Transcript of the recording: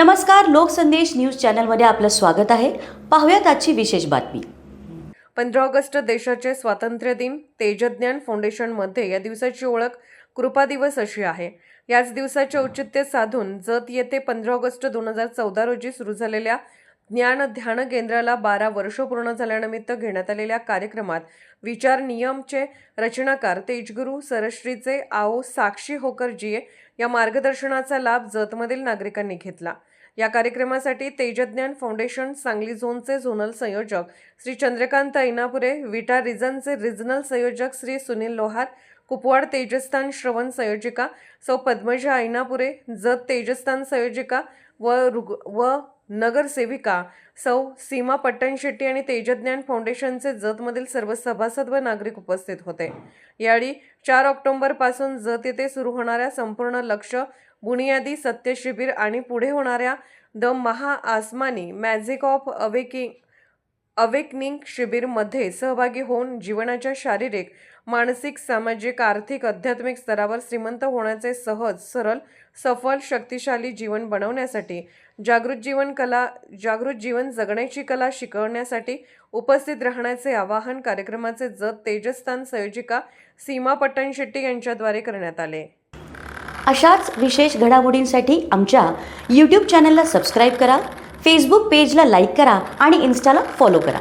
नमस्कार, लोकसंदेश न्यूज चॅनलमध्ये आपलं स्वागत आहे. पाहूयात आजची विशेष बातमी. 15 ऑगस्ट देशाचे स्वातंत्र्य दिन. तेजज्ञान फाउंडेशनमध्ये या दिवसाची ओळख कृपा दिवस अशी आहे. याच दिवसाचे औचित्य साधून जत येथे 15 ऑगस्ट 2014 रोजी सुरू झालेल्या ज्ञान ध्यान केंद्राला 12 वर्ष पूर्ण झाल्यानिमित्त घेण्यात आलेल्या कार्यक्रमात विचार नियमचे रचनाकार तेजगुरु सरश्रीचे आओ साक्षी होकर जीए या मार्गदर्शनाचा लाभ जतमधील नागरिकांनी घेतला. या कार्यक्रमासाठी तेजज्ञान फाउंडेशन सांगली झोनचे झोनल संयोजक श्री चंद्रकांत ऐनापुरे, विटा रिजनचे रिजनल संयोजक श्री सुनील लोहार, कुपवाड तेजस्थान श्रवण संयोजिका सौ पद्मजा ऐनापुरे, जत तेजस्थान संयोजिका व नगरसेविका सौ सीमा पट्टणशेट्टी आणि तेजज्ञान फाउंडेशनचे जतमधील सर्व सभासद व नागरिक उपस्थित होते. यावेळी 4 ऑक्टोबर पासून जत येथे सुरू होणाऱ्या संपूर्ण लक्ष बुनियादी सत्य शिबिर आणि पुढे होणाऱ्या द महा आसमानी मॅजिक ऑफ अवेकनिंग शिबिरमध्ये सहभागी होऊन जीवनाच्या शारीरिक, मानसिक, सामाजिक, आर्थिक, आध्यात्मिक स्तरावर श्रीमंत होण्याचे सहज, सरळ, सफल, शक्तिशाली जीवन बनवण्यासाठी जागृत जीवन जगण्याची कला शिकवण्यासाठी उपस्थित राहण्याचे आवाहन कार्यक्रमाचे जत तेजस्थान संयोजिका सीमा पट्टणशेट्टी यांच्याद्वारे करण्यात आले. अशाच विशेष घडामोडींसाठी आमच्या YouTube चॅनलला सबस्क्राईब करा, फेसबुक पेजला लाईक करा आणि इन्स्टाला फॉलो करा.